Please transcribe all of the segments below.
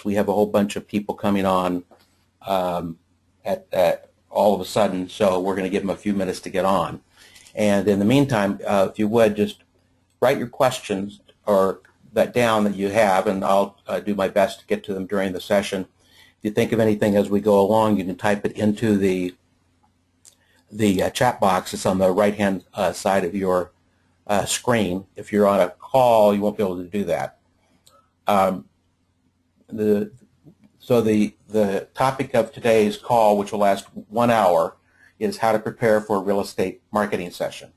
we have a whole bunch of people coming on at all of a sudden, so we're going to give them a few minutes to get on. And in the meantime, if you would, just write your questions or that down that you have, and I'll do my best to get to them during the session. If you think of anything as we go along, you can type it into the chat box. It's on the right-hand side of your screen. If you're on a call, you won't be able to do that. So the topic of today's call, which will last 1 hour, is how to prepare for a real estate marketing session.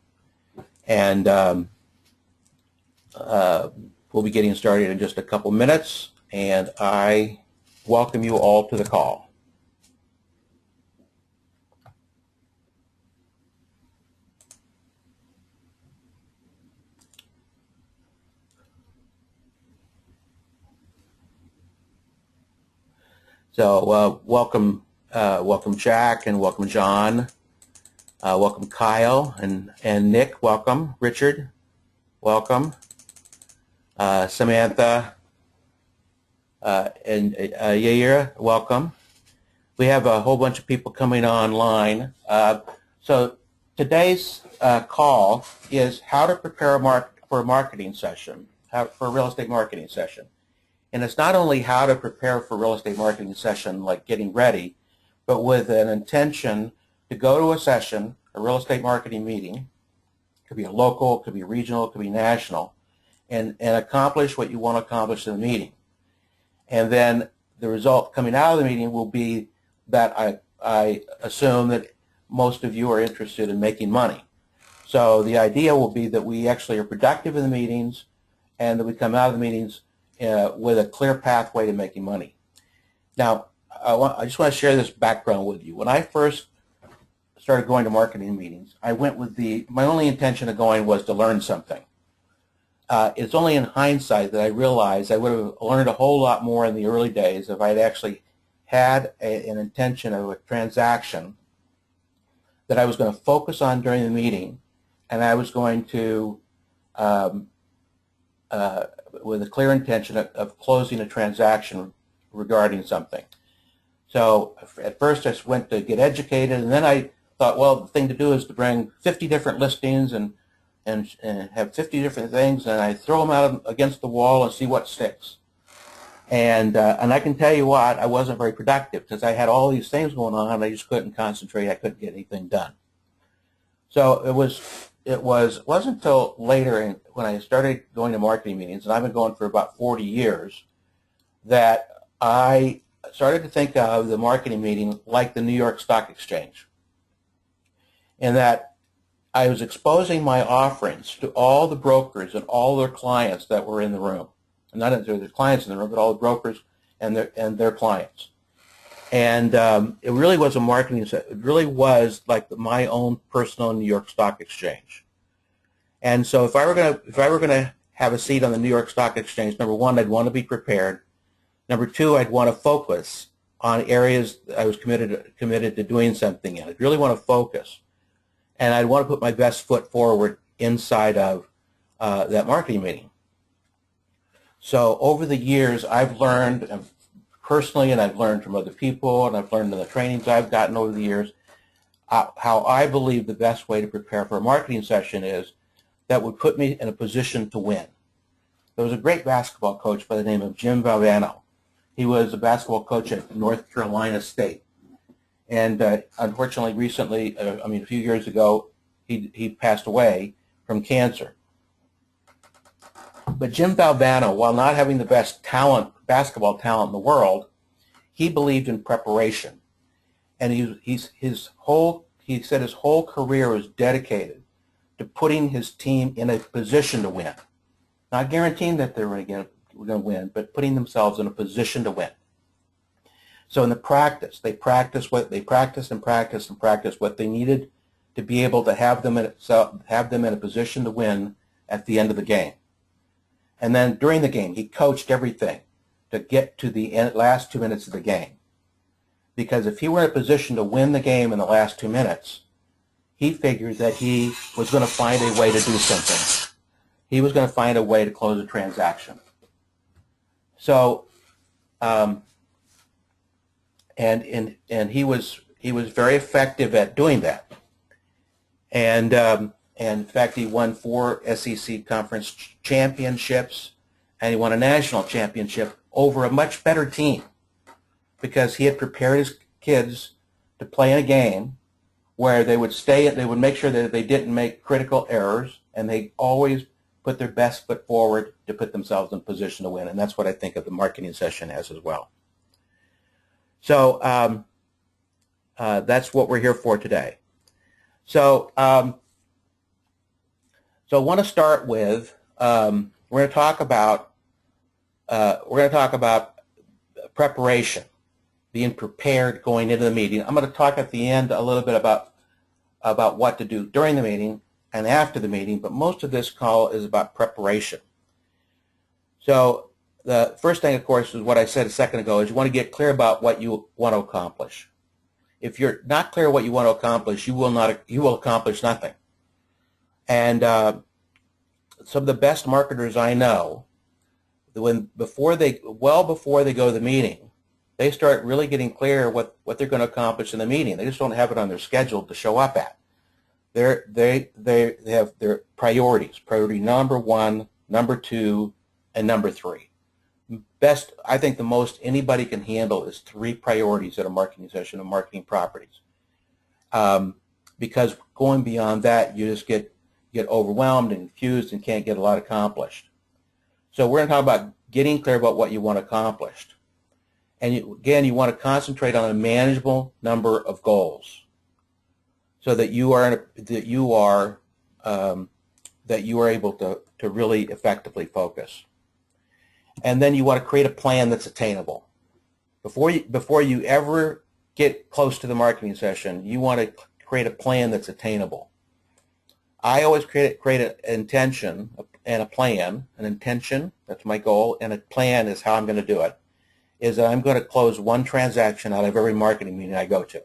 And we'll be getting started in just a couple minutes, and I welcome you all to the call. So welcome Jack, and welcome John, welcome Kyle, and Nick, welcome. Richard, welcome. Samantha and Yaira, welcome. We have a whole bunch of people coming online. So today's call is how to prepare for a marketing session, for a real estate marketing session. And it's not only how to prepare for a real estate marketing session, like getting ready, but with an intention to go to a session, a real estate marketing meeting. It could be a local, it could be regional, it could be national, and accomplish what you want to accomplish in the meeting. And then the result coming out of the meeting will be that I assume that most of you are interested in making money. So the idea will be that we actually are productive in the meetings, and that we come out of the meetings with a clear pathway to making money. Now, I just want to share this background with you. When I first started going to marketing meetings, I went with my only intention of going was to learn something. It's only in hindsight that I realized I would have learned a whole lot more in the early days if I'd actually had an intention of a transaction that I was going to focus on during the meeting, and I was going to with a clear intention of closing a transaction regarding something. So at first I went to get educated, and then I thought, well, the thing to do is to bring 50 different listings and have 50 different things, and I throw them out against the wall and see what sticks. And I can tell you what, I wasn't very productive because I had all these things going on, and I just couldn't concentrate. I couldn't get anything done. So it wasn't until later when I started going to marketing meetings, and I've been going for about 40 years, that I started to think of the marketing meeting like the New York Stock Exchange, and that I was exposing my offerings to all the brokers and all their clients that were in the room. And not their clients in the room, but all the brokers and their clients. And it really was a marketing set. It really was like my own personal New York Stock Exchange. And so if I were going to have a seat on the New York Stock Exchange, number one, I'd want to be prepared. Number two, I'd want to focus on areas I was committed to doing something in. I'd really want to focus, and I'd want to put my best foot forward inside of that marketing meeting. So over the years, I've learned personally, and I've learned from other people, and I've learned in the trainings I've gotten over the years, how I believe the best way to prepare for a marketing session is that would put me in a position to win. There was a great basketball coach by the name of Jim Valvano. He was a basketball coach at North Carolina State. And unfortunately, recently, a few years ago, he passed away from cancer. But Jim Valvano, while not having the best basketball talent in the world, he believed in preparation. And he said his whole career was dedicated to putting his team in a position to win. Not guaranteeing that they were going to win, but putting themselves in a position to win. So in the practice, they practiced what they needed to be able to have them in a position to win at the end of the game. And then during the game, he coached everything to get to the last 2 minutes of the game. Because if he were in a position to win the game in the last 2 minutes, he figured that he was going to find a way to do something. He was going to find a way to close a transaction. So um, and he was very effective at doing that. And in fact, he won 4 SEC conference championships, and he won a national championship over a much better team because he had prepared his kids to play in a game where they would make sure that they didn't make critical errors, and they always put their best foot forward to put themselves in position to win. And that's what I think of the marketing session as well. So that's what we're here for today. So I want to start with we're going to talk about preparation, being prepared going into the meeting. I'm going to talk at the end a little bit about what to do during the meeting and after the meeting, but most of this call is about preparation. So the first thing, of course, is what I said a second ago, is you want to get clear about what you want to accomplish. If you're not clear what you want to accomplish, you will accomplish nothing. And some of the best marketers I know, before they go to the meeting, they start really getting clear what they're going to accomplish in the meeting. They just don't have it on their schedule to show up at. They have their priorities. Priority number 1, number 2, and number 3. I think the most anybody can handle is 3 priorities at a marketing session of marketing properties. Because going beyond that, you just get overwhelmed and confused and can't get a lot accomplished. So we're going to talk about getting clear about what you want accomplished. And again, you want to concentrate on a manageable number of goals, so that you are able to really effectively focus. And then you want to create a plan that's attainable. Before you ever get close to the marketing session, you want to create a plan that's attainable. I always create an intention and a plan. An intention, that's my goal, and a plan is how I'm going to do it, is that I'm going to close 1 transaction out of every marketing meeting I go to.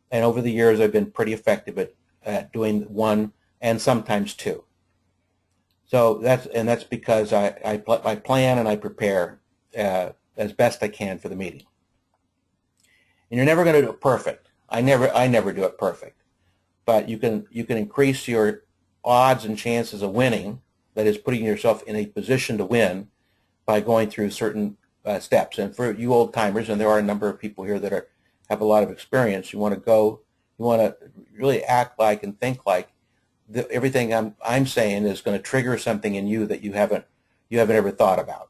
And over the years, I've been pretty effective at doing 1 and sometimes 2. So that's because I plan and I prepare as best I can for the meeting. And you're never going to do it perfect. I never do it perfect, but you can increase your odds and chances of winning. That is, putting yourself in a position to win by going through certain steps. And for you old timers, and there are a number of people here that have a lot of experience, you want to really act like and think like everything I'm saying is going to trigger something in you that you haven't ever thought about.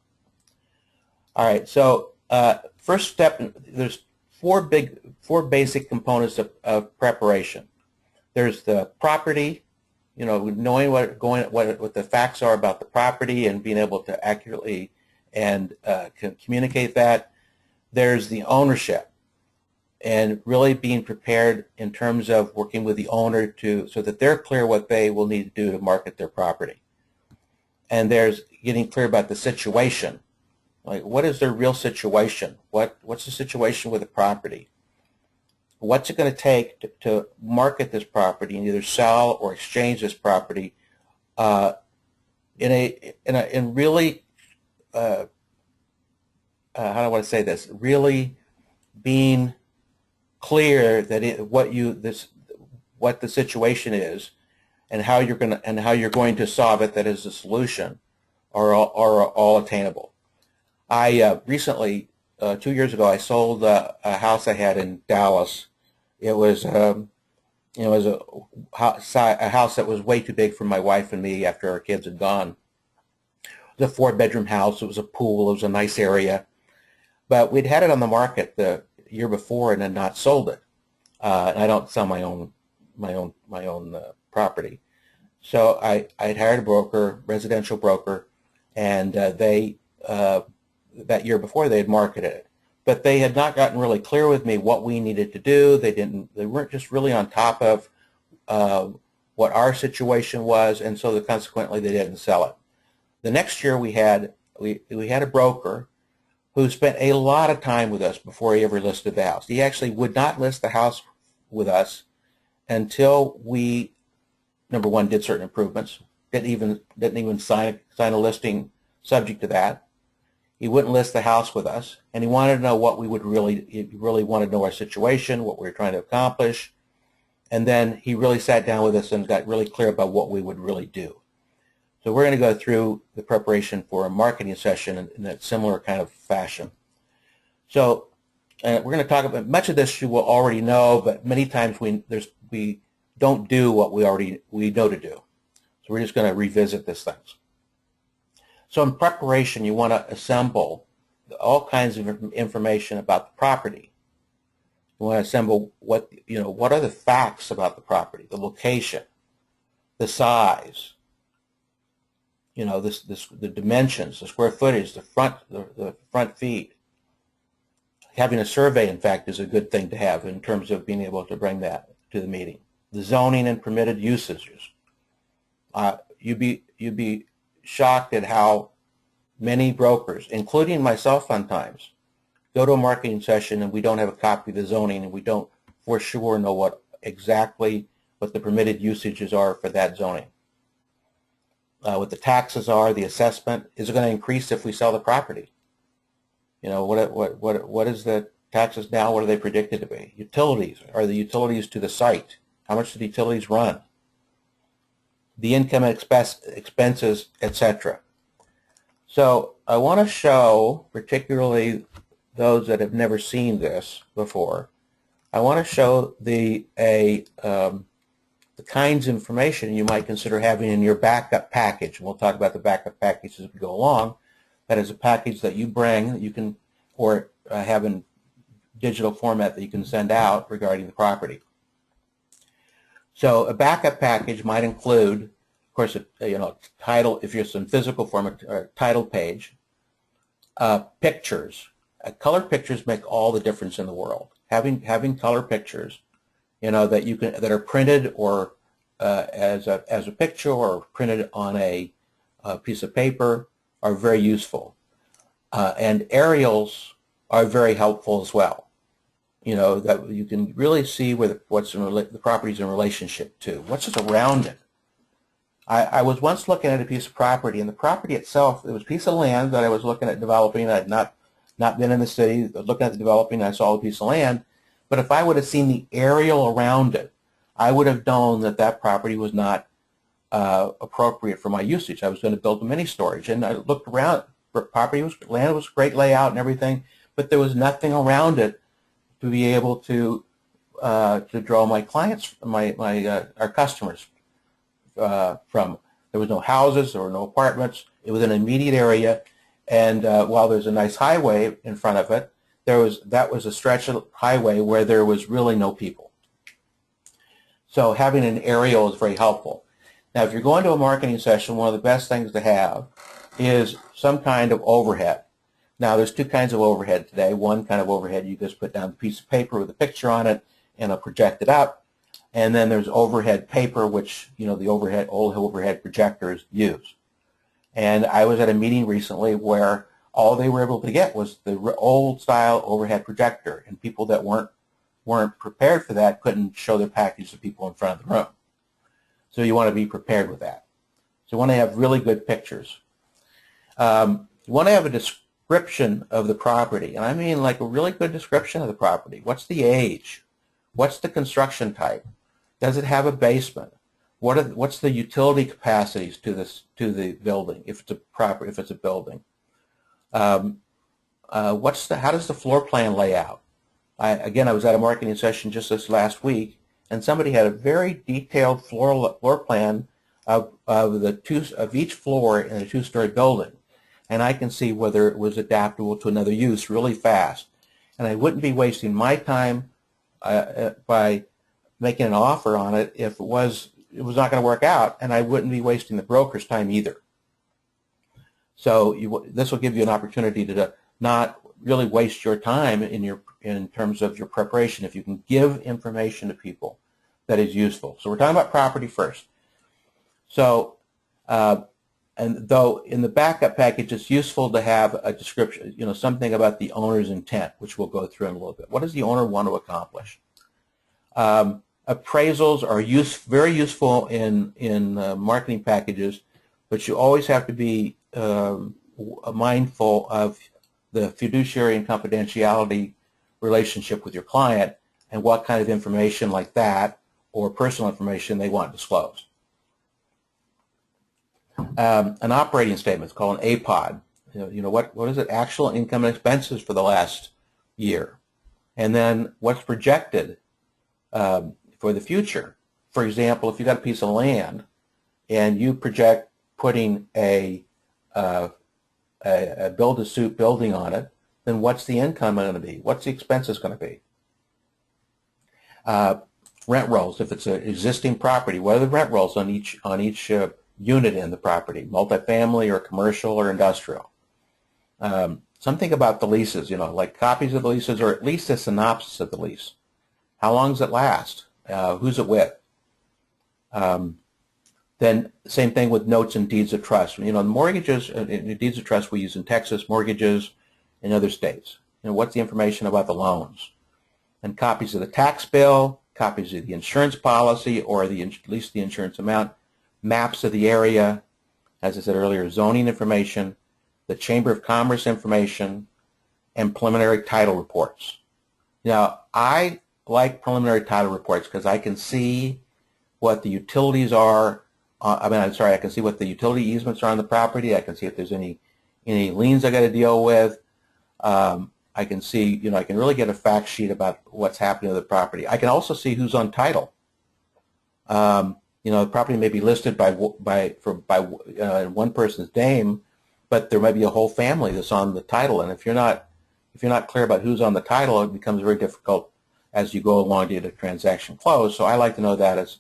All right. So first step, there's 4 basic components of preparation. There's the property, knowing what the facts are about the property and being able to accurately and communicate that. There's the ownership, and really being prepared in terms of working with the owner so that they're clear what they will need to do to market their property. And there's getting clear about the situation. Like, what is their real situation? What's the situation with the property? What's it going to take to market this property and either sell or exchange this property in really how do I want to say this? Really being clear that what the situation is and how you're going to solve it. That is the solution, are all attainable. I recently, 2 years ago, I sold a house I had in Dallas. It was a house that was way too big for my wife and me after our kids had gone. It was a 4-bedroom house. It was a pool. It was a nice area, but we'd had it on the market the year before and had not sold it. And I don't sell my own property, so I'd hired a broker, residential broker, and they that year before they had marketed it, but they had not gotten really clear with me what we needed to do. They weren't just really on top of what our situation was, and so consequently they didn't sell it. The next year we had a broker who spent a lot of time with us before he ever listed the house. He actually would not list the house with us until we, number 1, did certain improvements. Didn't even sign a listing subject to that. He wouldn't list the house with us, and he wanted to know what we would he really wanted to know our situation, what we were trying to accomplish, and then he really sat down with us and got really clear about what we would really do. So we're going to go through the preparation for a marketing session in that similar kind of fashion. So we're going to talk about much of this you will already know, but many times we don't do what we know to do. So we're just going to revisit these things. So in preparation, you want to assemble all kinds of information about the property. You want to assemble what are the facts about the property, the location, the size, the dimensions, the square footage, the front feet. Having a survey, in fact, is a good thing to have in terms of being able to bring that to the meeting. The zoning and permitted usages. You'd be shocked at how many brokers, including myself sometimes, go to a marketing session and we don't have a copy of the zoning and we don't for sure know exactly what the permitted usages are for that zoning. What the taxes are, the assessment. Is it going to increase if we sell the property? What is the taxes now? What are they predicted to be? Utilities. Are the utilities to the site? How much do the utilities run? The income and expenses, etc. So I want to show, particularly those that have never seen this before, I want to show the kinds of information you might consider having in your backup package. We'll talk about the backup package as we go along. That is a package that you bring that you can, or have in digital format that you can send out regarding the property. So a backup package might include, of course, title, if you're in physical form, a title page, pictures. Color pictures make all the difference in the world. Having color pictures, that are printed or as a picture or printed on a piece of paper are very useful. And aerials are very helpful as well. That you can really see where the property's in relationship to. What's just around it? I was once looking at a piece of property, and the property itself, it was a piece of land that I was looking at developing. I had not been in the city, looking at the developing, I saw a piece of land. But if I would have seen the aerial around it, I would have known that that property was not appropriate for my usage. I was going to build a mini storage, and I looked around. Land was great layout and everything, but there was nothing around it to be able to draw my clients, our customers from. There was no houses, there were no apartments. It was an immediate area, and while there's a nice highway in front of it, that was a stretch of highway where there was really no people. So having an aerial is very helpful. Now, if you're going to a marketing session, one of the best things to have is some kind of overhead. Now, there's two kinds of overhead today. One kind of overhead, you just put down a piece of paper with a picture on it and it'll project it up. And then there's overhead paper, which, the old overhead projectors use. And I was at a meeting recently where all they were able to get was the old style overhead projector, and people that weren't prepared for that couldn't show their package to people in front of the room. So you want to be prepared with that. So you want to have really good pictures. You want to have a description of the property, and I mean like a really good description of the property. What's the age? What's the construction type? Does it have a basement? What's the utility capacities to the building if it's a building? How does the floor plan lay out? I was at a marketing session just this last week, and somebody had a very detailed floor plan of each floor in a two-story building, and I can see whether it was adaptable to another use really fast. And I wouldn't be wasting my time by making an offer on it if it was not going to work out, and I wouldn't be wasting the broker's time either. So this will give you an opportunity to not really waste your time in terms of your preparation if you can give information to people that is useful. So we're talking about property first. So, and though in the backup package it's useful to have a description, something about the owner's intent, which we'll go through in a little bit. What does the owner want to accomplish? Appraisals are very useful in marketing packages, but you always have to be mindful of the fiduciary and confidentiality relationship with your client and what kind of information like that or personal information they want disclosed. An operating statement is called an APOD. What is it? Actual income and expenses for the last year. And then what's projected for the future. For example, if you got a piece of land and you project putting a build-to-suit building on it, then what's the income going to be? What's the expenses going to be? Rent rolls, if it's an existing property, what are the rent rolls on each unit in the property, multifamily or commercial or industrial? Something about the leases, like copies of the leases or at least a synopsis of the lease. How long does it last? Who's it with? Then same thing with notes and deeds of trust. Mortgages, deeds of trust we use in Texas, mortgages in other states. What's the information about the loans? And copies of the tax bill, copies of the insurance policy or at least the insurance amount, maps of the area, as I said earlier, zoning information, the Chamber of Commerce information, and preliminary title reports. Now, I like preliminary title reports because I can see what the utilities are. I can see what the utility easements are on the property. I can see if there's any liens I got to deal with. I can see, I can really get a fact sheet about what's happening to the property. I can also see who's on title. The property may be listed by one person's name, but there might be a whole family that's on the title. And if you're not clear about who's on the title, it becomes very difficult as you go along to get a transaction closed. So I like to know that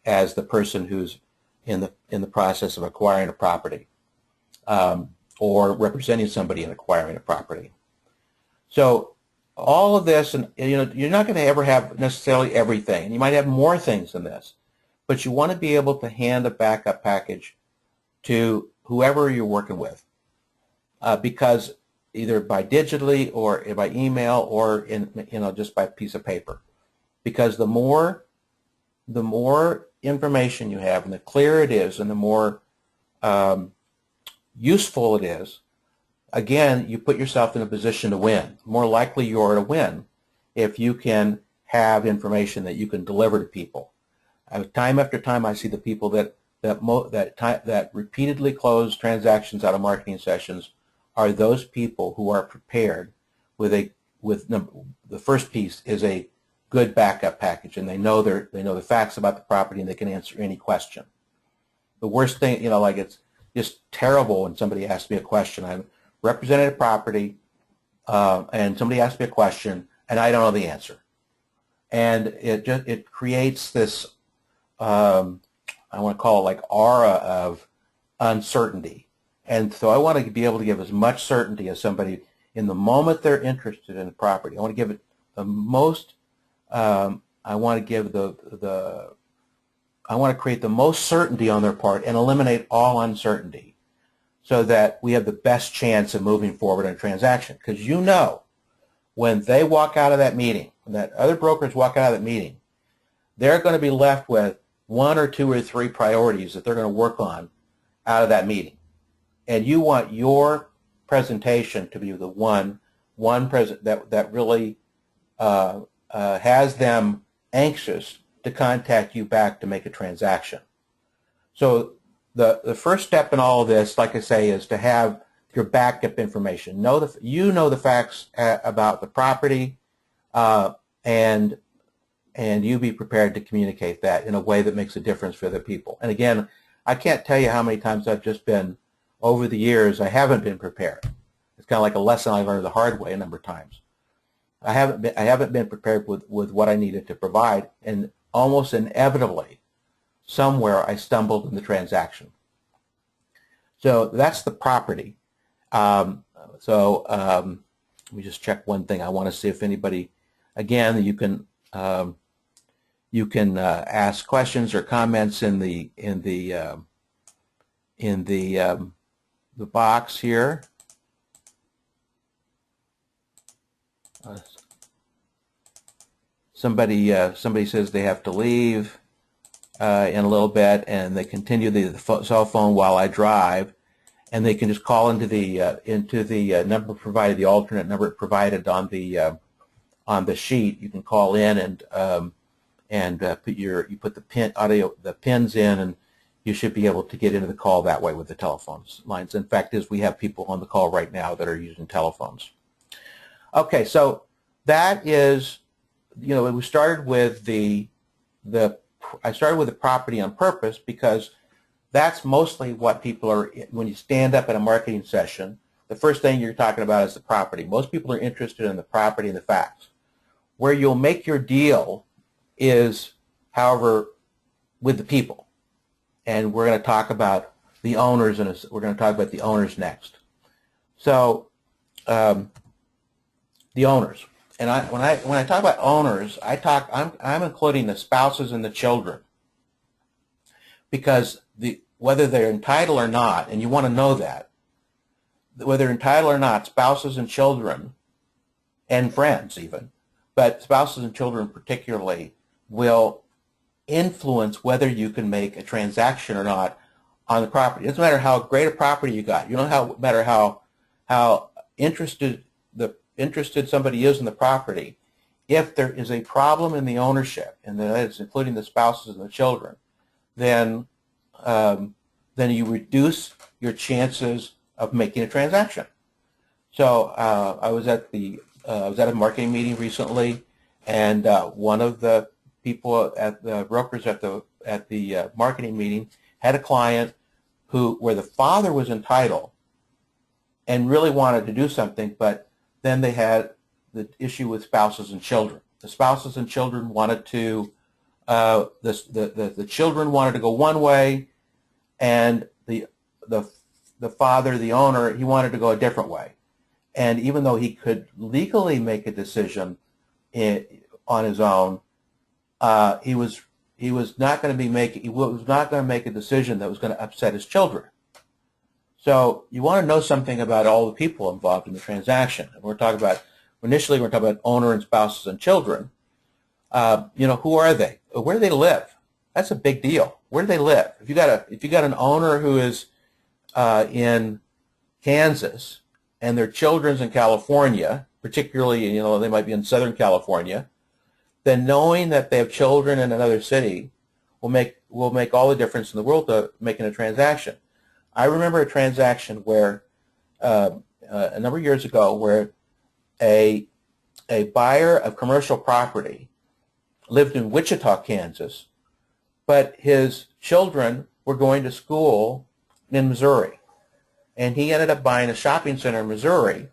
as the person who's in the process of acquiring a property or representing somebody in acquiring a property. So all of this, and you're not going to ever have necessarily everything, and you might have more things than this, but you want to be able to hand a backup package to whoever you're working with, because either by digitally or by email or just by piece of paper, because the more information you have and the clearer it is and the more useful it is, again, you put yourself in a position to win. More likely you are to win if you can have information that you can deliver to people. Time after time, I see the people that repeatedly close transactions out of marketing sessions are those people who are prepared with the first piece is a good backup package, and they know the facts about the property and they can answer any question. The worst thing, it's just terrible when somebody asks me a question. I represented a property and somebody asked me a question and I don't know the answer, and it creates this I want to call it like aura of uncertainty. And so I want to be able to give as much certainty as somebody in the moment they're interested in the property. I want to give it the most. I want to create the most certainty on their part and eliminate all uncertainty, so that we have the best chance of moving forward in a transaction. Because when they walk out of that meeting, when that other brokers walk out of that meeting, they're going to be left with 1 or 2 or 3 priorities that they're going to work on out of that meeting. And you want your presentation to be the one that really has them anxious to contact you back to make a transaction. So the first step in all of this, like I say, is to have your backup information. You know the facts about the property, and you be prepared to communicate that in a way that makes a difference for other people. And again, I can't tell you how many times I've just been, over the years, I haven't been prepared. It's kind of like a lesson I learned the hard way a number of times. I haven't been prepared with what I needed to provide, and almost inevitably, somewhere I stumbled in the transaction. So that's the property. Let me just check one thing. I want to see if anybody, again, you can ask questions or comments in the box here. Somebody says they have to leave in a little bit, and they continue the cell phone while I drive. and they can just call into the number provided, the alternate number provided on the sheet. You can call in and put the pins in, and you should be able to get into the call that way with the telephone lines. In fact, we have people on the call right now that are using telephones. Okay, so that is, we started with I started with the property on purpose because that's mostly what people are, when you stand up at a marketing session, the first thing you're talking about is the property. Most people are interested in the property and the facts. Where you'll make your deal is, however, with the people. And we're going to talk about the owners, and we're going to talk about the owners next. So, the owners. And when I talk about owners, I'm including the spouses and the children, because whether they're entitled or not, and you want to know that, whether they're entitled or not, spouses and children, and friends even, but spouses and children particularly, will influence whether you can make a transaction or not on the property. It doesn't matter how great a property you got. You don't matter how interested somebody is in the property. If there is a problem in the ownership, and that is including the spouses and the children, then you reduce your chances of making a transaction. So I was at a marketing meeting recently, and one of the people at the brokers at the marketing meeting had a client where the father was entitled and really wanted to do something, but then they had the issue with spouses and children. The spouses and children wanted to, the children wanted to go one way, and the father, the owner, he wanted to go a different way. And even though he could legally make a decision on his own, he was not going to make a decision that was going to upset his children. So you want to know something about all the people involved in the transaction. And initially we're talking about owner and spouses and children. Who are they? Where do they live? That's a big deal. Where do they live? If you got an owner who is in Kansas and their children's in California, particularly, they might be in Southern California, then knowing that they have children in another city will make all the difference in the world to making a transaction. I remember a transaction where a number of years ago, where a buyer of commercial property lived in Wichita, Kansas, but his children were going to school in Missouri, and he ended up buying a shopping center in Missouri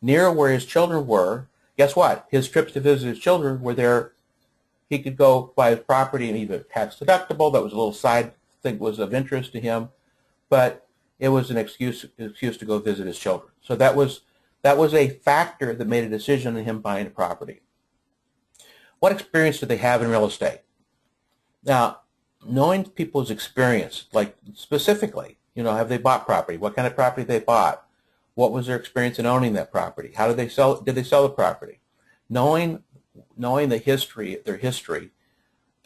near where his children were. Guess what? His trips to visit his children were there. He could go buy his property and either tax deductible. That was a little side thing that was of interest to him, but it was an excuse to go visit his children. So that was a factor that made a decision on him buying a property. What experience do they have in real estate? Now, knowing people's experience, like specifically, have they bought property? What kind of property they bought? What was their experience in owning that property? How did they sell? Did they sell the property? Knowing their history,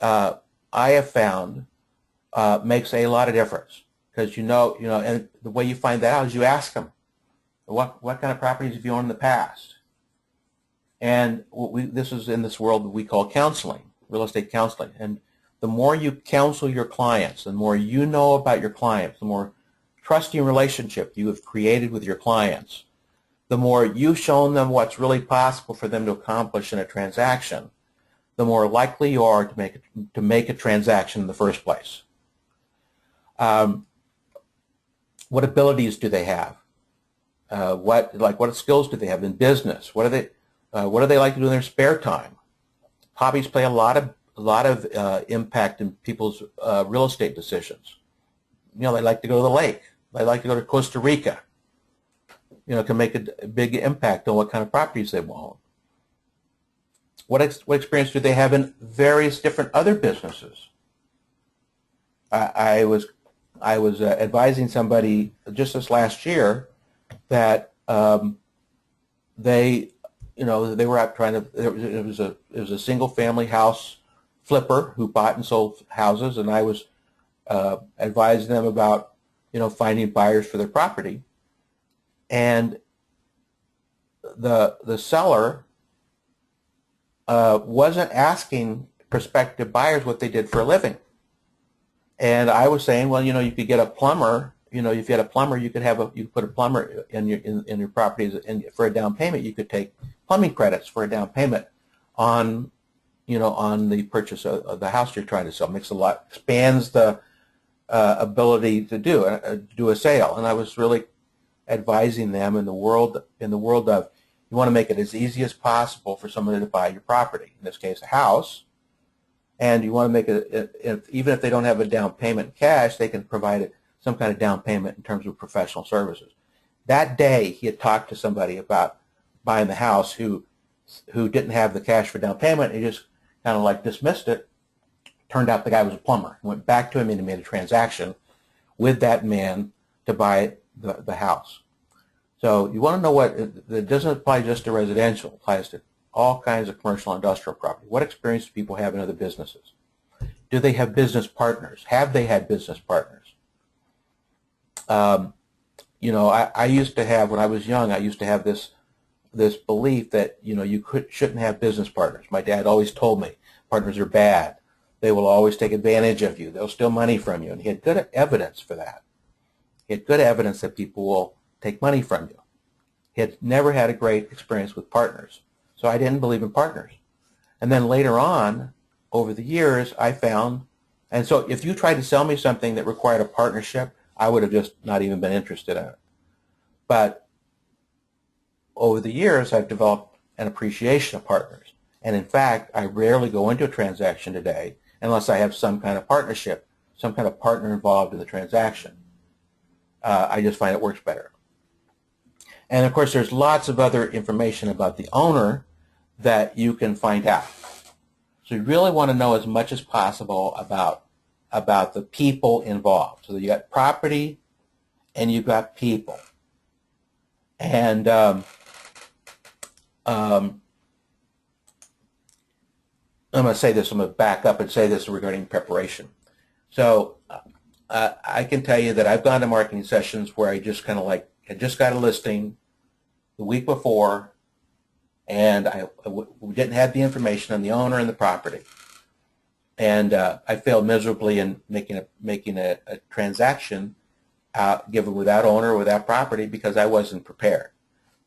I have found makes a lot of difference, because and the way you find that out is you ask them, what kind of properties have you owned in the past? And this is in this world that we call counseling, real estate counseling. And the more you counsel your clients, the more you know about your clients, the more trusting relationship you have created with your clients, the more you've shown them what's really possible for them to accomplish in a transaction, the more likely you are to make a transaction in the first place. What abilities do they have? What skills do they have in business? What do they like to do in their spare time? Hobbies play a lot of impact in people's real estate decisions. They like to go to the lake. They like to go to Costa Rica. Can make a big impact on what kind of properties they will own. What experience do they have in various different other businesses? I was advising somebody just this last year that they were out trying to. It was a single family house flipper who bought and sold houses, and I was advising them about finding buyers for their property. And the seller wasn't asking prospective buyers what they did for a living. And I was saying, well, you could get a plumber. If you had a plumber, you could put a plumber in your properties, and for a down payment, you could take plumbing credits for a down payment on on the purchase of the house you're trying to sell. Expands the ability to do a sale. And I was really advising them in the world of, you want to make it as easy as possible for somebody to buy your property, in this case a house, and you want to make it, even if they don't have a down payment in cash, they can provide some kind of down payment in terms of professional services. That day he had talked to somebody about buying the house who didn't have the cash for down payment. He just kind of like dismissed it. Turned out the guy was a plumber. Went back to him and he made a transaction with that man to buy the house. So you want to know it doesn't apply just to residential. It applies to all kinds of commercial and industrial property. What experience do people have in other businesses? Do they have business partners? Have they had business partners? I used to have, when I was young, I used to have this belief that you shouldn't have business partners. My dad always told me partners are bad. They will always take advantage of you. They'll steal money from you. And he had good evidence for that. He had good evidence that people will take money from you. He had never had a great experience with partners. So I didn't believe in partners. And then later on, over the years, I found, and so if you tried to sell me something that required a partnership, I would have just not even been interested in it. But over the years, I've developed an appreciation of partners. And in fact, I rarely go into a transaction today unless I have some kind of partnership, some kind of partner involved in the transaction. I just find it works better. And of course, there's lots of other information about the owner that you can find out. So you really want to know as much as possible about the people involved. So you got property and you've got people. And I'm going to say this, I'm going to back up and say this regarding preparation. So I can tell you that I've gone to marketing sessions where I just kind of like, I just got a listing the week before, and we didn't have the information on the owner and the property. And I failed miserably in making a transaction given without owner, without property, because I wasn't prepared.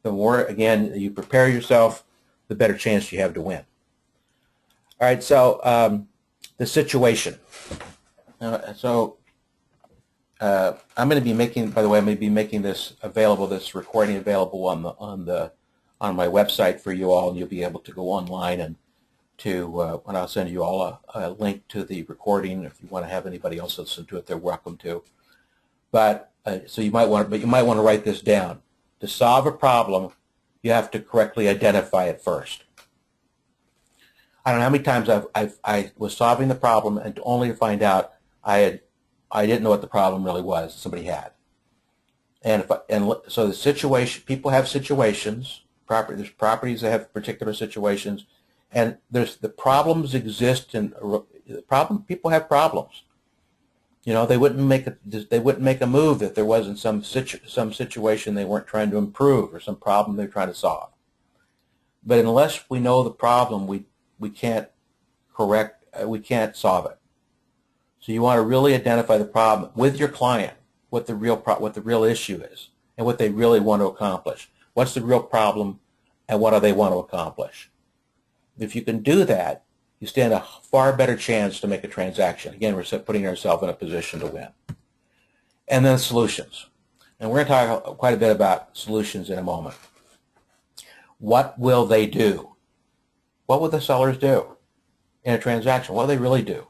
The more, again, you prepare yourself, the better chance you have to win. All right, so the situation. I'm going to be making, by the way, I'm going to be making this available, this recording available on my website for you all, and you'll be able to go online and and I'll send you all a link to the recording. If you want to have anybody else listen to it, they're welcome to. But so you might want to write this down. To solve a problem, you have to correctly identify it first. I don't know how many times I was solving the problem and only to find out I didn't know what the problem really was. Somebody had. So the situation, people have situations. There's properties that have particular situations, and the problems exist people have problems. They wouldn't make a move if there wasn't some situation they weren't trying to improve or some problem they're trying to solve. But unless we know the problem, we can't solve it. So you want to really identify the problem with your client, what the real issue is, and what they really want to accomplish. What's the real problem, and what do they want to accomplish? If you can do that, you stand a far better chance to make a transaction. Again, we're putting ourselves in a position to win. And then solutions. And we're going to talk quite a bit about solutions in a moment. What will they do? What will the sellers do in a transaction? What do they really do?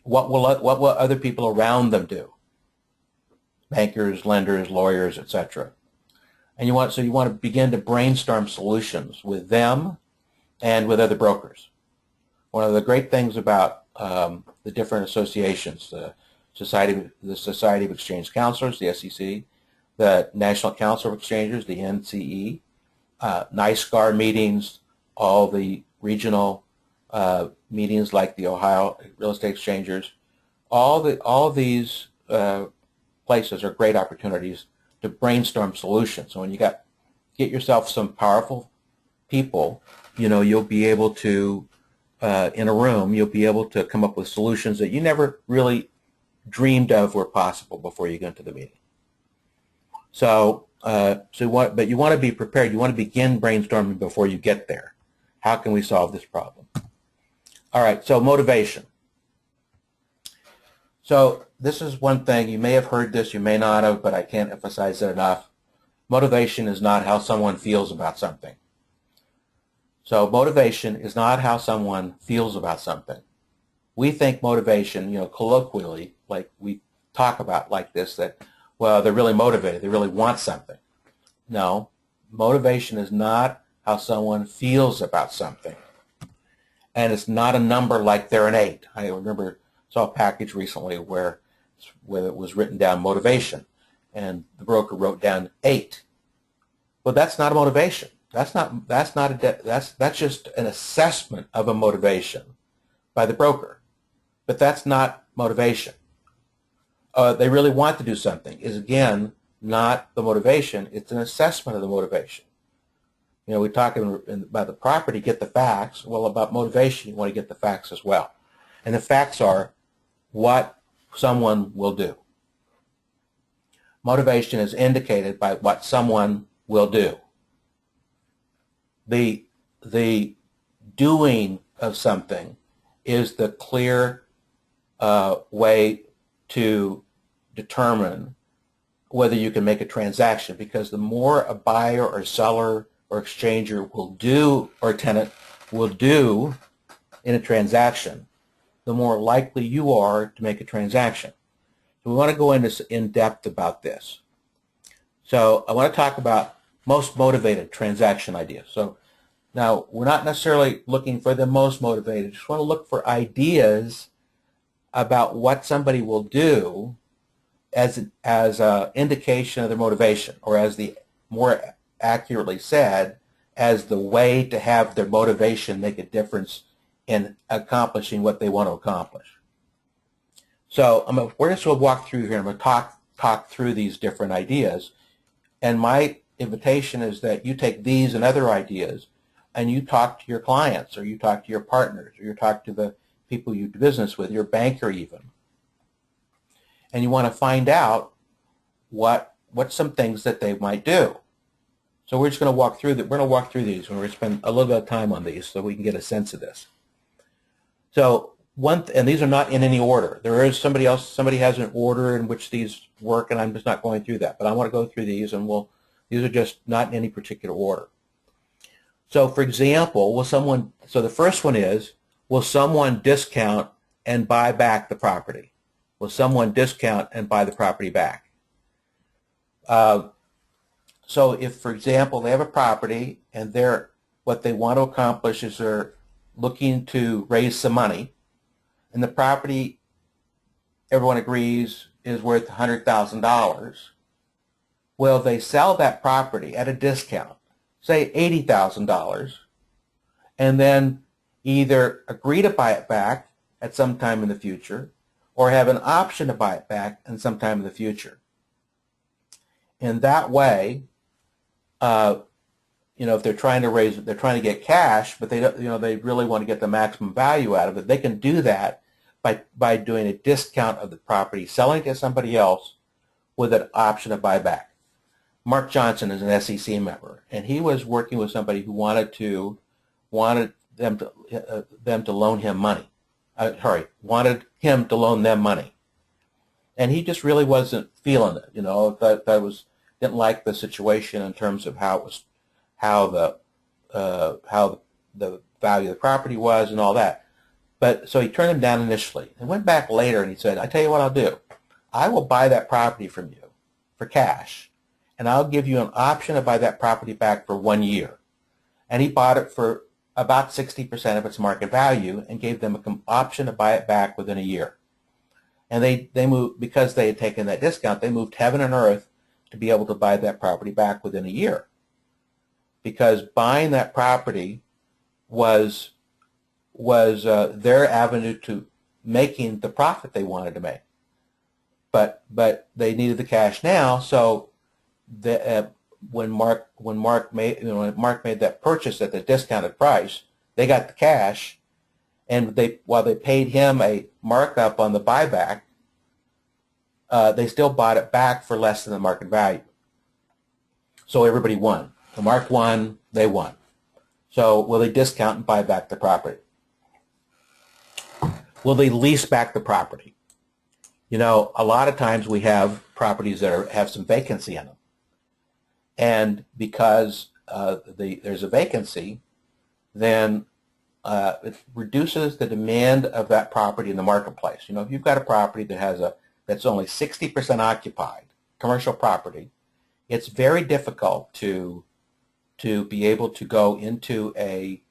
What will other people around them do? Bankers, lenders, lawyers, etc. And you want to begin to brainstorm solutions with them and with other brokers. One of the great things about the different associations, the Society of Exchange Counselors, the SEC, the National Council of Exchangers, the NCE, NISCAR meetings, all the regional meetings like the Ohio Real Estate Exchangers, all these places are great opportunities to brainstorm solutions. So when you get yourself some powerful people, you'll be able to, in a room, you'll be able to come up with solutions that you never really dreamed of were possible before you go into the meeting. So, but you want to be prepared. You want to begin brainstorming before you get there. How can we solve this problem? All right, so motivation. So this is one thing, you may have heard this, you may not have, but I can't emphasize it enough. Motivation is not how someone feels about something. So motivation is not how someone feels about something. We think motivation, colloquially, like we talk about like this, that, well, they're really motivated, they really want something. No, motivation is not how someone feels about something. And it's not a number like they're an 8. I remember saw a package recently where it was written down motivation, and the broker wrote down 8. But that's not a motivation. That's just an assessment of a motivation by the broker. But that's not motivation. They really want to do something is, again, not the motivation. It's an assessment of the motivation. We talk about the property, get the facts. Well, about motivation, you want to get the facts as well. And the facts are what someone will do. Motivation is indicated by what someone will do. The doing of something is the clear way to determine whether you can make a transaction, because the more a buyer or seller or exchanger will do, or a tenant will do in a transaction, the more likely you are to make a transaction. So we want to go into in depth about this. So I want to talk about most motivated transaction ideas. So now we're not necessarily looking for the most motivated, just want to look for ideas about what somebody will do as an indication of their motivation, or as the more accurately said, as the way to have their motivation make a difference in accomplishing what they want to accomplish. So we're just going to walk through here. I'm going to talk through these different ideas, and my invitation is that you take these and other ideas and you talk to your clients, or you talk to your partners, or you talk to the people you do business with, your banker even, and you want to find out what's some things that they might do. So we're just going to walk through that. We're going to walk through these, and we're going to spend a little bit of time on these so we can get a sense of this. So and these are not in any order. There is somebody has an order in which these work, and I'm just not going through that. But I want to go through these, and these are just not in any particular order. So for example, so the first one is, will someone discount and buy back the property? Will someone discount and buy the property back? So if, for example, they have a property and what they want to accomplish is they're looking to raise some money, and the property, everyone agrees, is worth $100,000, well, they sell that property at a discount, say $80,000, and then either agree to buy it back at some time in the future, or have an option to buy it back in some time in the future. In that way, if they're trying to get cash, but they really want to get the maximum value out of it, they can do that by doing a discount of the property, selling it to somebody else with an option to buy back. Mark Johnson is an SEC member, and he was working with somebody who wanted them to loan him money. Wanted him to loan them money, and he just really wasn't feeling it. Didn't like the situation in terms of how the value of the property was and all that. But so he turned him down initially, and went back later and he said, "I tell you what I'll do. I will buy that property from you for cash, and I'll give you an option to buy that property back for 1 year." And he bought it for about 60% of its market value and gave them an option to buy it back within a year. And they moved, because they had taken that discount, they moved heaven and earth to be able to buy that property back within a year. Because buying that property was their avenue to making the profit they wanted to make. but they needed the cash now. So when Mark made that purchase at the discounted price, they got the cash, and while they paid him a markup on the buyback, they still bought it back for less than the market value. So everybody won. The Mark won, they won. So will they discount and buy back the property? Will they lease back the property? You know, a lot of times we have properties that have some vacancy in them. And because there's a vacancy, then it reduces the demand of that property in the marketplace. You know, if you've got a property that's only 60% occupied, commercial property, it's very difficult to be able to go into a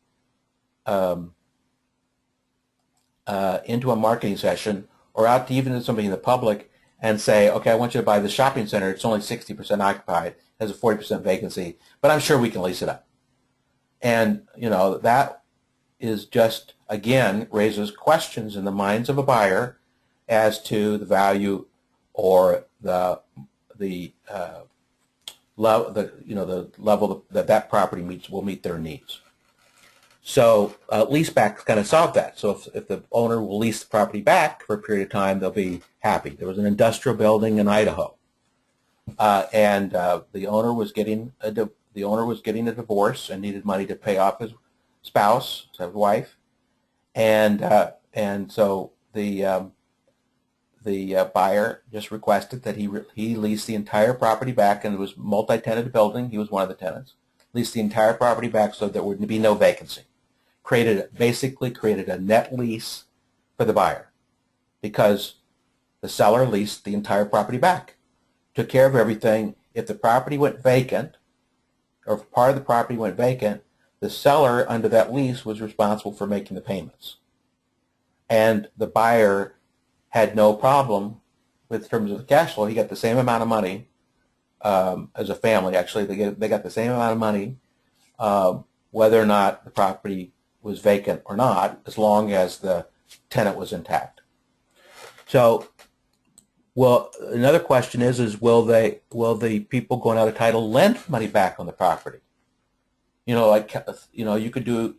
marketing session or out to even to somebody in the public and say, okay, I want you to buy the shopping center. It's only 60% occupied, has a 40% vacancy, but I'm sure we can lease it up. And, you know, that is just, again, raises questions in the minds of a buyer as to the value or the level that property will meet their needs. So leasebacks kind of solve that. So if the owner will lease the property back for a period of time, they'll be happy. There was an industrial building in Idaho, and the owner was getting a divorce and needed money to pay off his spouse, his wife, and so the buyer just requested that he lease the entire property back, and it was a multi-tenant building. He was one of the tenants. Leased the entire property back so there would be no vacancy. Basically created a net lease for the buyer because the seller leased the entire property back. Took care of everything. If the property went vacant, or if part of the property went vacant, the seller under that lease was responsible for making the payments. And the buyer had no problem with terms of the cash flow. He got the same amount of money as a family. Actually, they got the same amount of money whether or not the property was vacant or not, as long as the tenant was intact. So, well, another question is will the people going out of title lend money back on the property? You know, you could do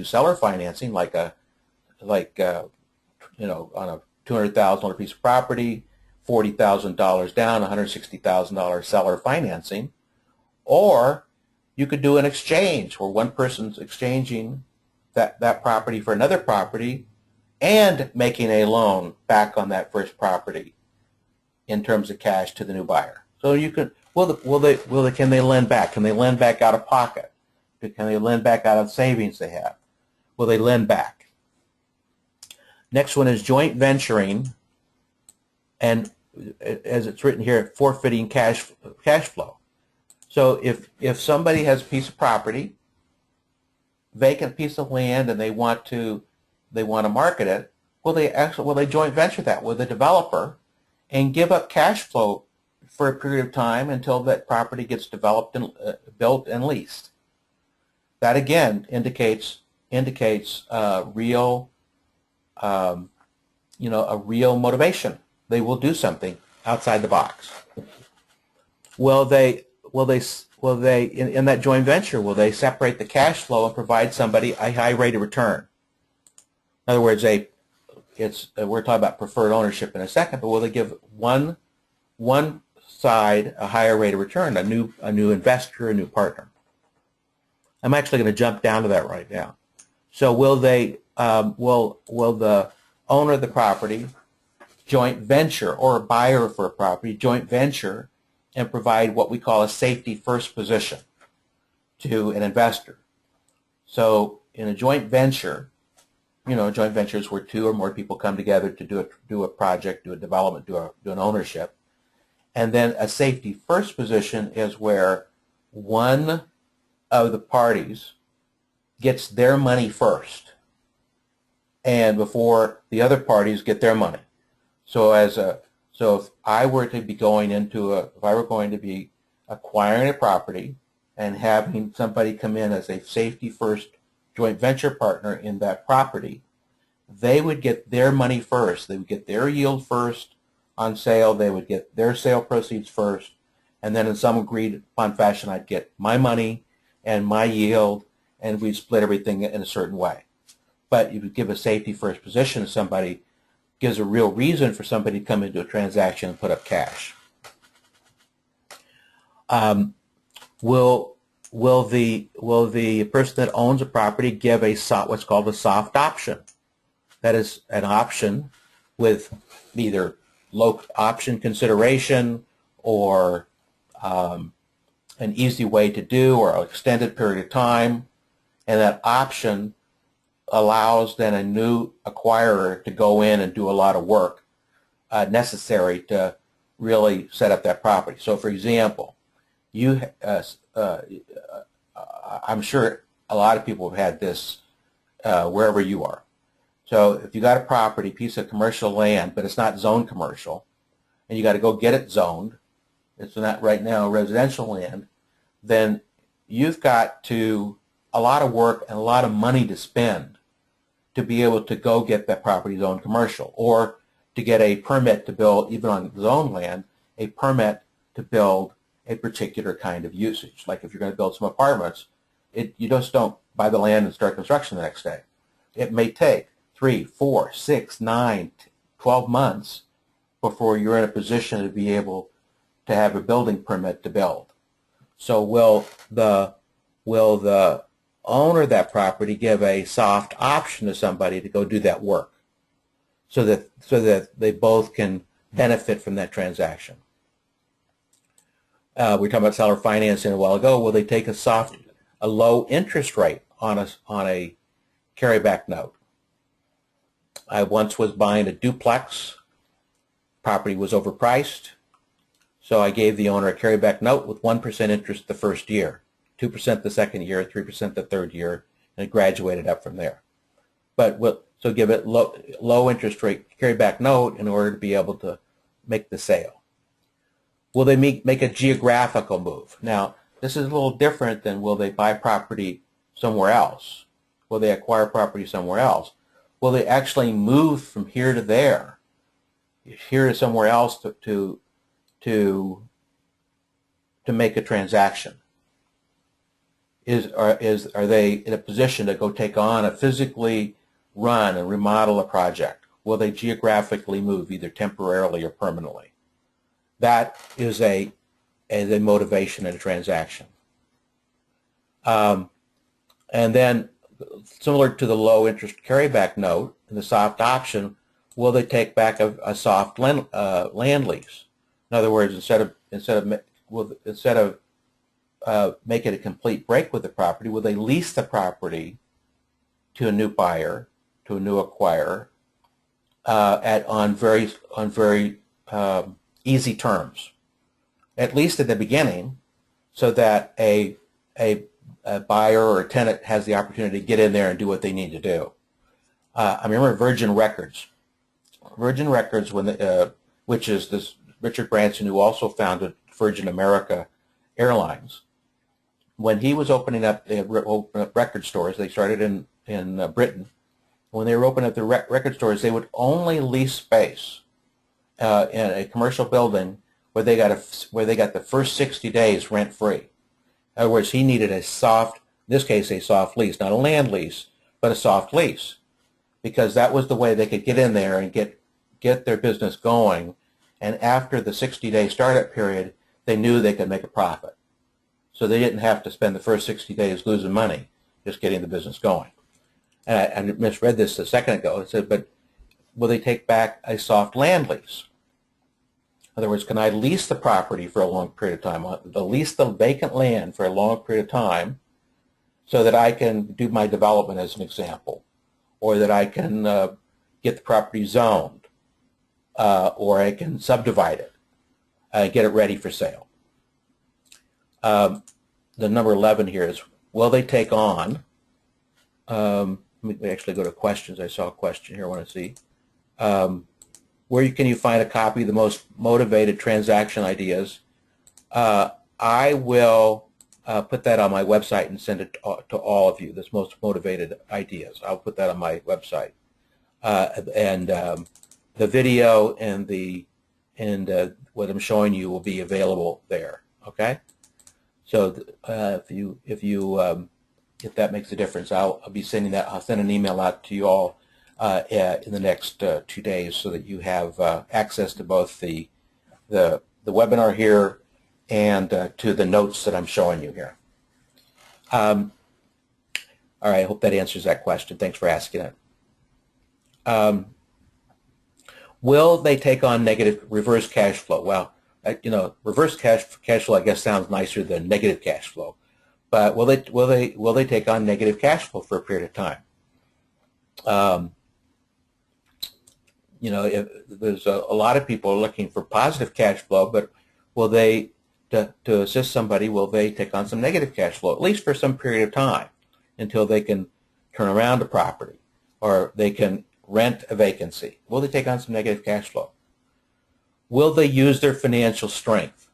seller financing, on a $200,000 piece of property, $40,000 down, $160,000 seller financing, or you could do an exchange where one person's exchanging that property for another property and making a loan back on that first property in terms of cash to the new buyer. So you can can they lend back? Can they lend back out of pocket? Can they lend back out of savings they have? Will they lend back? Next one is joint venturing, and as it's written here, forfeiting cash flow. So if somebody has a piece of property, vacant piece of land, and they want to market it, will they joint venture that with a developer and give up cash flow for a period of time until that property gets developed and built and leased? That again indicates a real motivation. They will do something outside the box. Will they in that joint venture, will they separate the cash flow and provide somebody a high rate of return? In other words, we're talking about preferred ownership in a second, but will they give one side a higher rate of return, a new investor, a new partner? I'm actually going to jump down to that right now. So will the owner of the property joint venture, or a buyer for a property joint venture, and provide what we call a safety first position to an investor? So in a joint venture, joint ventures where two or more people come together to do a project, do a development, do an ownership. And then a safety first position is where one of the parties gets their money first, and before the other parties get their money. So if I were to be acquiring a property and having somebody come in as a safety first joint venture partner in that property, they would get their money first. They would get their yield first on sale, they would get their sale proceeds first, and then in some agreed upon fashion, I'd get my money and my yield, and we'd split everything in a certain way. But you would give a safety first position to somebody, gives a real reason for somebody to come into a transaction and put up cash. Will the person that owns a property give what's called a soft option? That is an option with either low option consideration or an easy way to do or an extended period of time, and that option allows then a new acquirer to go in and do a lot of work necessary to really set up that property. So, for example, I'm sure a lot of people have had this wherever you are. So if you got a property, piece of commercial land, but it's not zoned commercial, and you got to go get it zoned, it's not right now residential land, then you've got a lot of work and a lot of money to spend to be able to go get that property zoned commercial, or to get a permit to build, even on zoned land, a permit to build a particular kind of usage. Like if you're going to build some apartments, you just don't buy the land and start construction the next day. It may take 3, 4, 6, 9, 12 months before you're in a position to be able to have a building permit to build. So will the owner of that property give a soft option to somebody to go do that work so that they both can benefit from that transaction? We were talking about seller financing a while ago. Will they take a low interest rate on a carryback note? I once was buying a duplex. Property was overpriced, so I gave the owner a carryback note with 1% interest the first year, 2% the second year, 3% the third year, and it graduated up from there. So give it low interest rate carryback note in order to be able to make the sale. Will they make a geographical move? Now, this is a little different than will they buy property somewhere else? Will they acquire property somewhere else? Will they actually move from here to there, here to somewhere else to make a transaction? Are they in a position to go take on a physically run and remodel a project? Will they geographically move, either temporarily or permanently? That is a motivation in a transaction. And then, similar to the low interest carryback note and the soft option, will they take back a soft land lease? In other words, instead of making a complete break with the property, will they lease the property to a new buyer, to a new acquirer, on very easy terms, at least at the beginning, so that a buyer or a tenant has the opportunity to get in there and do what they need to do. I remember Virgin Records, which is this Richard Branson, who also founded Virgin America Airlines. When he was opening up record stores, they started in Britain. When they were opening up the record stores, they would only lease space in a commercial building where they got the first 60 days rent free. In other words, he needed in this case, a soft lease, not a land lease, but a soft lease, because that was the way they could get in there and get their business going. And after the 60-day startup period, they knew they could make a profit. So they didn't have to spend the first 60 days losing money just getting the business going. And I misread this a second ago. It said, but will they take back a soft land lease? In other words, can I lease the property for a long period of time, lease the vacant land for a long period of time, so that I can do my development, as an example, or that I can get the property zoned, or I can subdivide it and get it ready for sale. The number 11 here is, will they take on, let me actually go to questions. I saw a question here I want to see. Where can you find a copy of the most motivated transaction ideas? I will put that on my website and send it to all of you, this most motivated ideas. I'll put that on my website. The video and the and what I'm showing you will be available there. Okay, so if that makes a difference, I'll be sending that. I'll send an email out to you all in the next 2 days so that you have access to both the webinar here and to the notes that I'm showing you here. All right, I hope that answers that question. Thanks for asking it. Will they take on negative reverse cash flow? Well, reverse cash flow I guess sounds nicer than negative cash flow, but will they take on negative cash flow for a period of time? If there's a lot of people looking for positive cash flow, but will they, to assist somebody, will they take on some negative cash flow, at least for some period of time, until they can turn around a property or they can rent a vacancy? Will they take on some negative cash flow? Will they use their financial strength?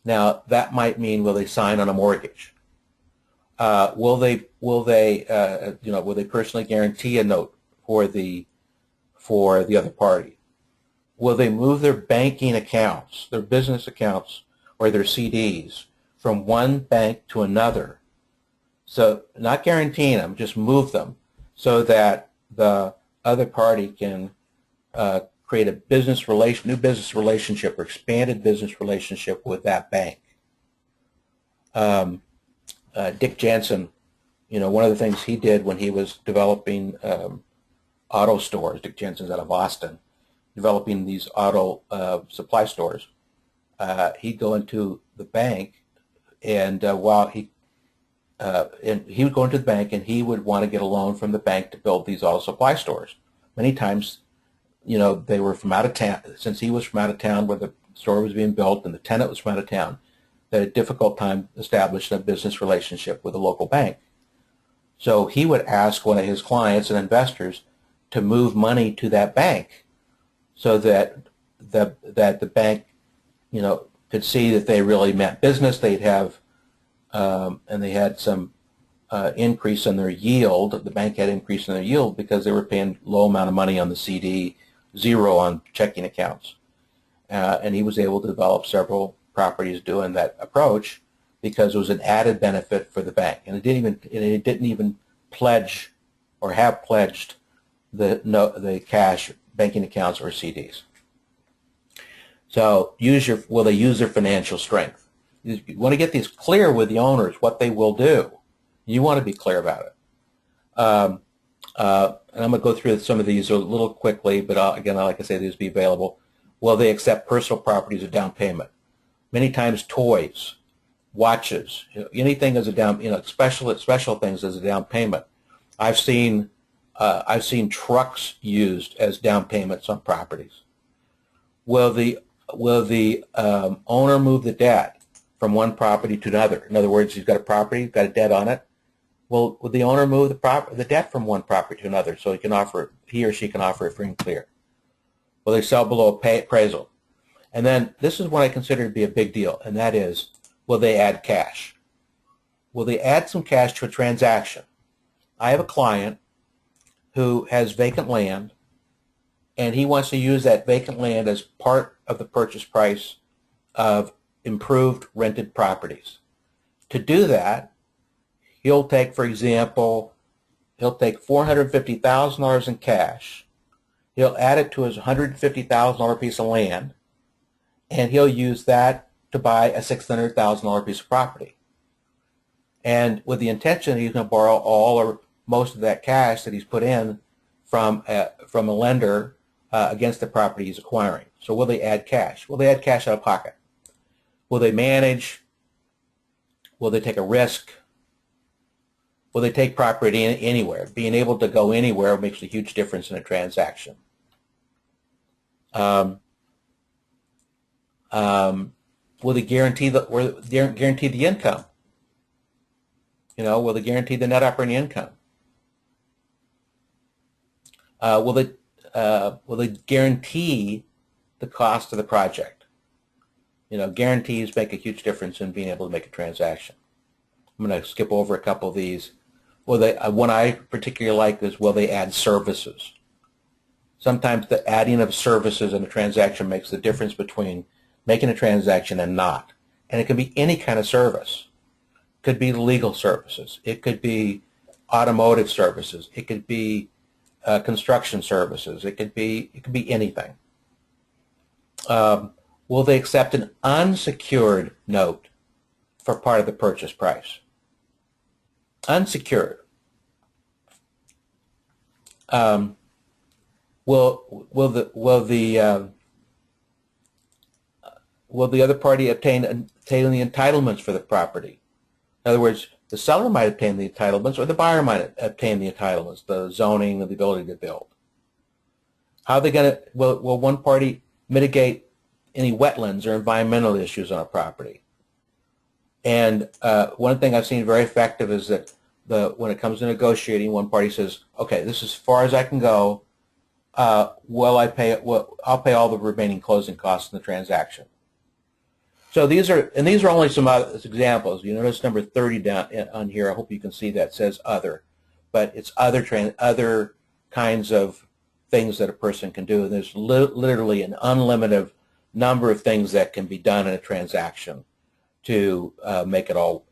Now, that might mean, will they sign on a mortgage? Will they personally guarantee a note for the other party? Will they move their banking accounts, their business accounts, or their CDs from one bank to another? So not guaranteeing them, just move them so that the other party can create a new business relationship or expanded business relationship with that bank. Dick Jensen, one of the things he did when he was developing auto stores, Dick Jensen's out of Boston, developing these auto supply stores, he'd go into the bank, and he would go into the bank and he would want to get a loan from the bank to build these auto supply stores. Many times, they were from out of town. Since he was from out of town where the store was being built and the tenant was from out of town, they had a difficult time establishing a business relationship with a local bank. So he would ask one of his clients and investors to move money to that bank so that the bank, could see that they really meant business. They'd have, and they had some increase in their yield. The bank had increase in their yield because they were paying low amount of money on the CD, zero on checking accounts. And he was able to develop several properties doing that approach because it was an added benefit for the bank. And it didn't even pledge or have pledged the cash banking accounts or CDs. So will they use their financial strength? You want to get these clear with the owners, what they will do. You want to be clear about it. And I'm going to go through some of these a little quickly, but again, like I say, these will be available. Will they accept personal properties as a down payment? Many times toys, watches, anything as a down, special things as a down payment. I've seen trucks used as down payments on properties. Will the owner move the debt from one property to another? In other words, he's got a property, got a debt on it. Will the owner move the debt from one property to another so he or she can offer it free and clear? Will they sell below appraisal? And then this is what I consider to be a big deal, and that is, will they add cash? Will they add some cash to a transaction? I have a client who has vacant land, and he wants to use that vacant land as part of the purchase price of improved rented properties. To do that, he'll take, for example, $450,000 in cash. He'll add it to his $150,000 piece of land, and he'll use that to buy a $600,000 piece of property. And with the intention that he's going to borrow all or most of that cash that he's put in from a lender against the property he's acquiring. So will they add cash? Will they add cash out of pocket? Will they manage? Will they take a risk? Will they take property anywhere? Being able to go anywhere makes a huge difference in a transaction. Will they guarantee the income? Will they guarantee the net operating income? Will they guarantee the cost of the project? Guarantees make a huge difference in being able to make a transaction. I'm going to skip over a couple of these. One I particularly like is, will they add services? Sometimes the adding of services in a transaction makes the difference between making a transaction and not. And it can be any kind of service. It could be legal services. It could be automotive services. It could be construction services. It could be anything. Will they accept an unsecured note for part of the purchase price? Unsecured. Will the other party obtain the entitlements for the property? In other words, the seller might obtain the entitlements, or the buyer might obtain the entitlements, the zoning, and the ability to build. How are they going to? Will one party mitigate any wetlands or environmental issues on a property? And one thing I've seen very effective is that when it comes to negotiating, one party says, "Okay, this is as far as I can go. I'll pay all the remaining closing costs in the transaction." So these are only some other examples. You notice number 30 down on here. I hope you can see that says other, but it's other kinds of things that a person can do. And there's literally an unlimited number of things that can be done in a transaction to make it all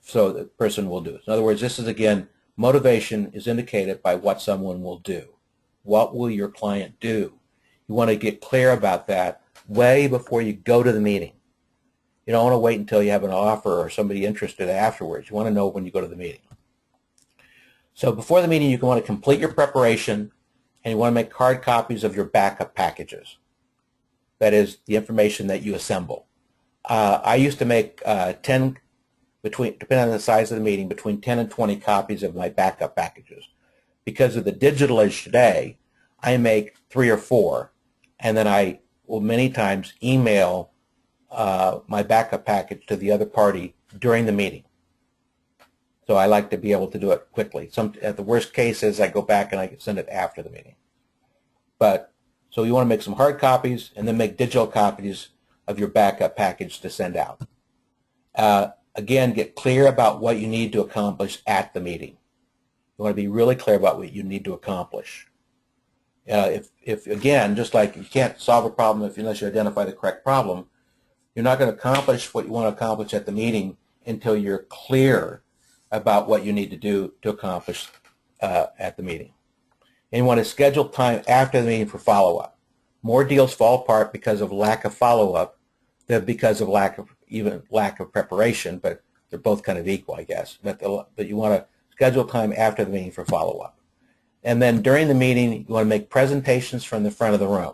so the person will do it. In other words, this is again, motivation is indicated by what someone will do. What will your client do? You want to get clear about that way before you go to the meeting. You don't want to wait until you have an offer or somebody interested afterwards. You want to know when you go to the meeting. So before the meeting, you want to complete your preparation, and you want to make hard copies of your backup packages. That is the information that you assemble. I used to make 10, depending on the size of the meeting, between 10 and 20 copies of my backup packages. Because of the digital age today, I make 3 or 4, and then I will many times email my backup package to the other party during the meeting. So I like to be able to do it quickly. At the worst cases, I go back and I can send it after the meeting. So you want to make some hard copies and then make digital copies of your backup package to send out. Again, get clear about what you need to accomplish at the meeting. You want to be really clear about what you need to accomplish. If again, just like you can't solve a problem unless you identify the correct problem, you're not going to accomplish what you want to accomplish at the meeting until you're clear about what you need to do to accomplish at the meeting. And you want to schedule time after the meeting for follow-up. More deals fall apart because of lack of follow-up than because of lack of preparation, but they're both kind of equal, I guess. But you want to schedule time after the meeting for follow-up. And then during the meeting, you want to make presentations from the front of the room.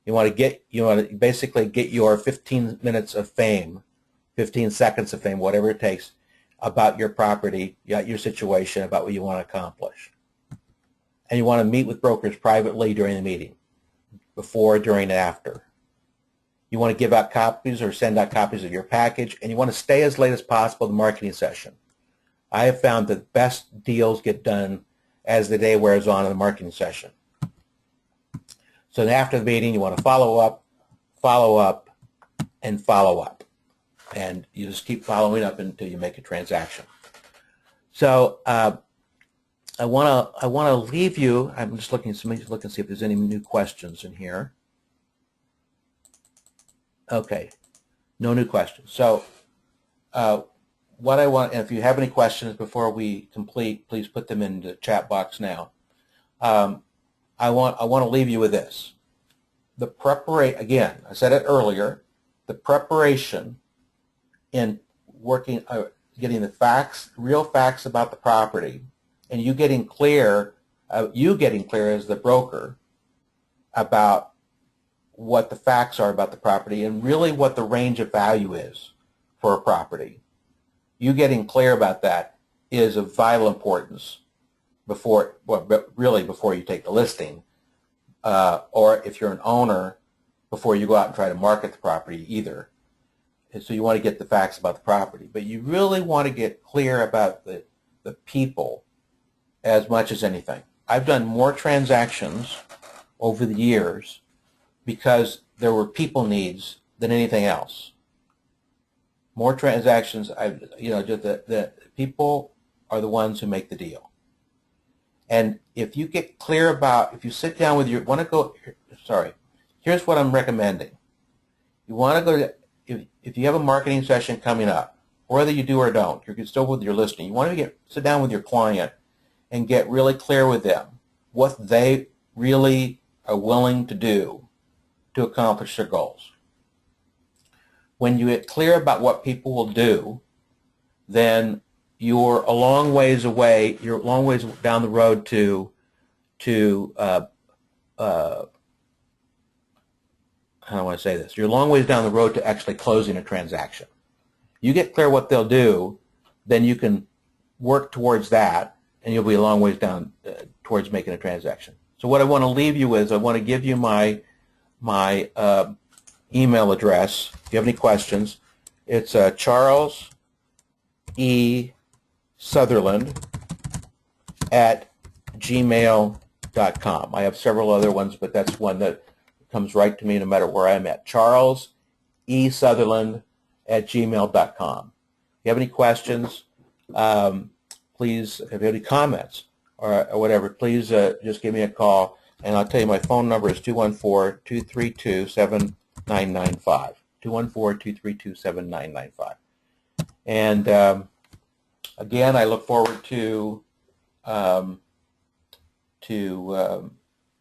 You want to basically get your 15 minutes of fame, 15 seconds of fame, whatever it takes, about your property, your situation, about what you want to accomplish. And you want to meet with brokers privately during the meeting, before, during, and after. You want to give out copies or send out copies of your package, and you want to stay as late as possible in the marketing session. I have found that best deals get done as the day wears on in the marketing session. So then after the meeting, you want to follow up, and follow up. And you just keep following up until you make a transaction. So I want to leave you. I'm just looking and see if there's any new questions in here. Okay, no new questions. So what I want, and if you have any questions before we complete, please put them in the chat box now. I want to leave you with this. The preparation, again, I said it earlier, the preparation in working, getting the facts, real facts about the property, and you getting clear as the broker about what the facts are about the property and really what the range of value is for a property. You getting clear about that is of vital importance before you take the listing, or if you're an owner, before you go out and try to market the property either. And so you want to get the facts about the property, but you really want to get clear about the people as much as anything. I've done more transactions over the years because there were people needs than anything else. More transactions, just the people are the ones who make the deal. And if you get clear about, if you sit down with your, want to go, sorry, here's what I'm recommending. You want to go to, if you have a marketing session coming up, whether you do or don't, you're still with your listing. You want to sit down with your client and get really clear with them what they really are willing to do to accomplish their goals. When you get clear about what people will do, then you're a long ways away, you're a long ways down the road to how do I say this? You're a long ways down the road to actually closing a transaction. You get clear what they'll do, then you can work towards that, and you'll be a long ways down towards making a transaction. So what I want to leave you with, I want to give you my email address. If you have any questions, it's Charles E. Sutherland at gmail.com. I have several other ones, but that's one that comes right to me no matter where I'm at. Charles E. Sutherland at gmail.com. If you have any questions, please, if you have any comments or whatever, please just give me a call, and I'll tell you my phone number is 214-232-7995. 214-232-7995. And again, I look forward to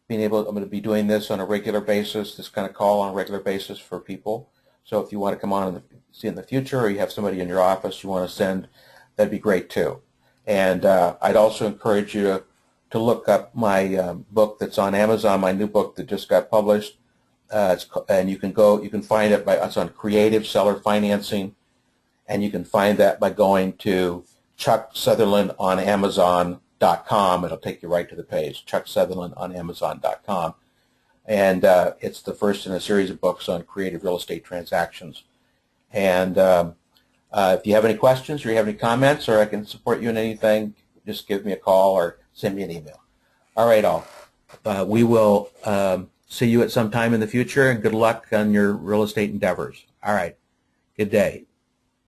being able, I'm going to be doing this on a regular basis, this kind of call on a regular basis for people. So if you want to come on and see in the future, or you have somebody in your office you want to send, that'd be great too. And I'd also encourage you to look up my book that's on Amazon, my new book that just got published. And you can find it it's on creative seller financing, and you can find that by going to Chuck Sutherland on Amazon.com. It'll take you right to the page, Chuck Sutherland on Amazon.com. And it's the first in a series of books on creative real estate transactions. And if you have any questions or you have any comments, or I can support you in anything, just give me a call or send me an email. All right, all. We will see you at some time in the future, and good luck on your real estate endeavors. All right. Good day.